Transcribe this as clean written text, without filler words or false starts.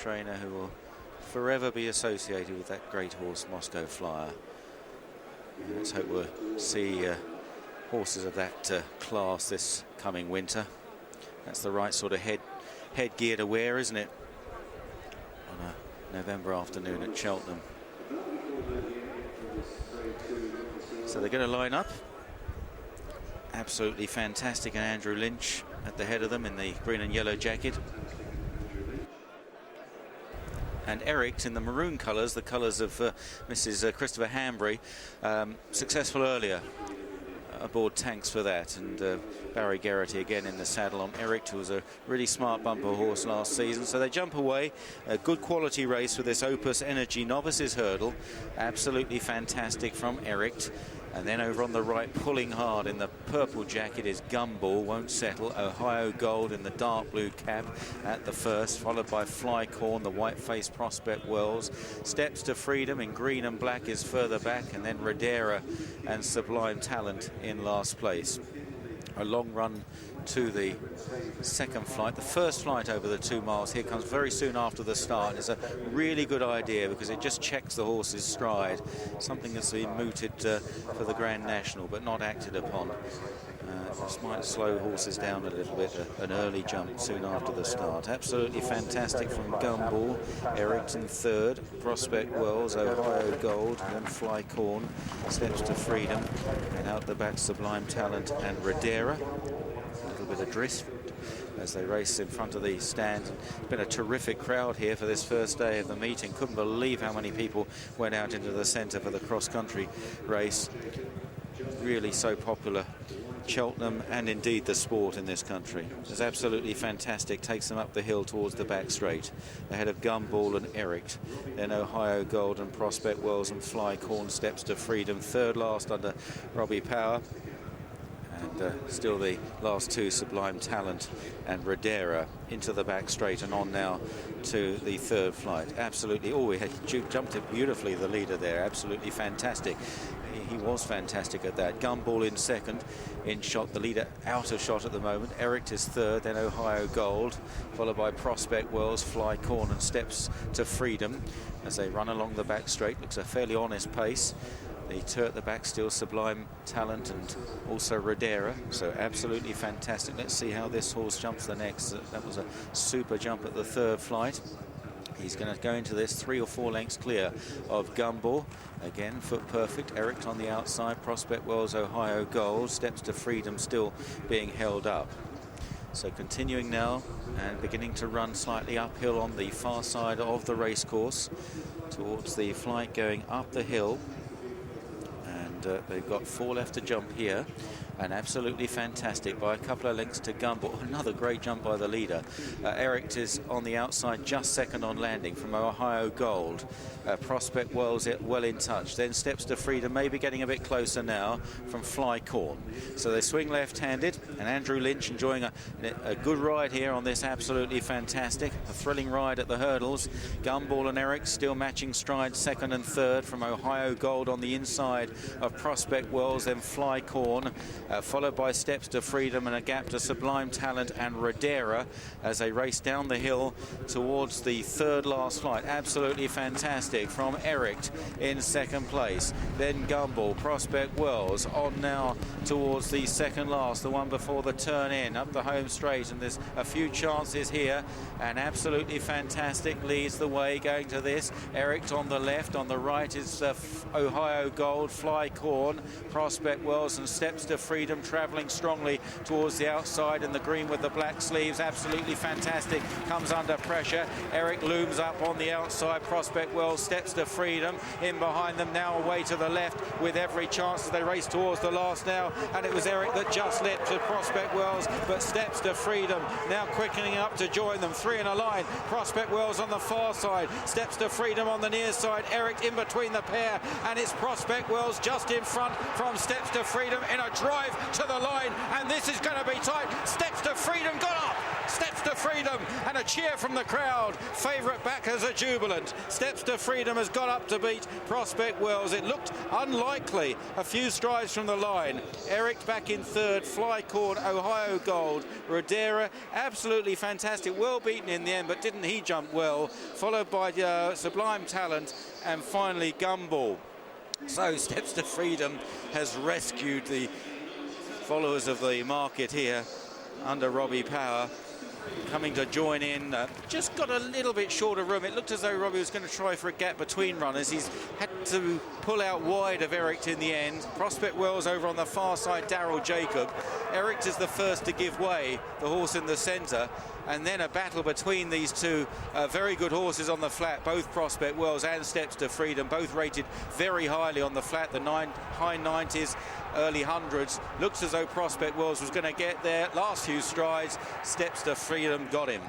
trainer who will forever be associated with that great horse, Moscow Flyer. And let's hope we'll see horses of that class this coming winter. That's the right sort of headgear to wear, isn't it, on a November afternoon at Cheltenham. So they're going to line up. Absolutely fantastic, and Andrew Lynch at the head of them in the green and yellow jacket. And Ericht in the maroon colours, the colours of Mrs. Christopher Hanbury, successful earlier aboard Tanks for that. And Barry Geraghty again in the saddle on Ericht, who was a really smart bumper horse last season. So they jump away. A good quality race for this Opus Energy Novices hurdle. Absolutely fantastic from Ericht. And then over on the right, pulling hard in the purple jacket is Gumball, Won't Settle. Ohio Gold in the dark blue cap at the first, followed by Flycorn, the white-faced Prospect Wells. Steps to Freedom in green and black is further back, and then Redera and Sublime Talent in last place. A long run to the second flight. The first flight over the 2 miles here comes very soon after the start. It's a really good idea because it just checks the horse's stride, something that's been mooted for the Grand National but not acted upon. This might slow horses down a little bit, an early jump soon after the start. Absolutely fantastic from Gumball. Ericht in third, Prospect Wells, Ohio Gold, then Flycorn, Steps to Freedom, and out the back Sublime Talent and Redera. A little bit of drift as they race in front of the stand. It's been a terrific crowd here for this first day of the meeting. Couldn't believe how many people went out into the centre for the cross-country race. Really so popular, Cheltenham, and indeed the sport in this country. It's absolutely fantastic. Takes them up the hill towards the back straight, ahead of Gumball and Ericht. Then Ohio Gold and Prospect Wells and Flycorn, Steps to Freedom. Third last under Robbie Power. And still the last two, Sublime Talent and Redera, into the back straight and on now to the third flight. Absolutely, he had jumped it beautifully, the leader there. Absolutely fantastic. He was fantastic at that. Gumball in second, in shot, the leader out of shot at the moment. Ericht is third, then Ohio Gold, followed by Prospect Wells, Flycorn and Steps to Freedom as they run along the back straight. Looks a fairly honest pace. The two at the back still, Sublime Talent and also Redera. So absolutely fantastic. Let's see how this horse jumps the next. That was a super jump at the third flight. He's going to go into this 3 or 4 lengths clear of Gumball. Again, foot perfect. Ericht on the outside. Prospect Wells, Ohio Gold. Steps to Freedom still being held up. So continuing now and beginning to run slightly uphill on the far side of the racecourse towards the flight going up the hill. They've got 4 left to jump here, and absolutely fantastic by a couple of lengths to Gumball. Another great jump by the leader. Ericht is on the outside, just second on landing from Ohio Gold. Prospect Wells well in touch. Then Steps to Freedom, maybe getting a bit closer now from Flycorn. So they swing left-handed, and Andrew Lynch enjoying a good ride here on this. Absolutely fantastic. A thrilling ride at the hurdles. Gumball and Ericht still matching stride, second and third from Ohio Gold on the inside of Prospect Wells, then Flycorn, followed by Steps to Freedom and a gap to Sublime Talent and Redera as they race down the hill towards the third last flight. Absolutely fantastic from Ericht in second place. Then Gumball, Prospect Wells on now towards the second last, the one before the turn in, up the home straight, and there's a few chances here, and absolutely fantastic leads the way going to this. Ericht on the left, on the right is Ohio Gold, Flycorn, Prospect Wells and Steps to Freedom travelling strongly towards the outside in the green with the black sleeves. Absolutely fantastic, comes under pressure. Ericht looms up on the outside. Prospect Wells, Steps to Freedom in behind them, now away to the left with every chance as they race towards the last now, and it was Ericht that just leapt to Prospect Wells, but Steps to Freedom now quickening up to join them. 3 in a line. Prospect Wells on the far side, Steps to Freedom on the near side, Ericht in between the pair, and it's Prospect Wells just in front from Steps to Freedom in a drive to the line, and this is going to be tight. Steps to Freedom got up. Steps to Freedom, and a cheer from the crowd. Favourite backers are jubilant. Steps to Freedom has got up to beat Prospect Wells. It looked unlikely a few strides from the line. Ericht back in third, Flycord, Ohio Gold, Rodera, absolutely fantastic, well beaten in the end, but didn't he jump well, followed by Sublime Talent and finally Gumball. So Steps to Freedom has rescued the followers of the market here under Robbie Power, coming to join in. Just got a little bit short of room. It looked as though Robbie was going to try for a gap between runners. He's had to pull out wide of Ericht in the end. Prospect Wells over on the far side, Darryl Jacob. Ericht is the first to give way, the horse in the centre, and then a battle between these two very good horses on the flat, both Prospect Wells and Steps to Freedom, both rated very highly on the flat, the high 90s, early hundreds. Looks as though Prospect Wells was going to get there. Last few strides, Steps to Freedom got him.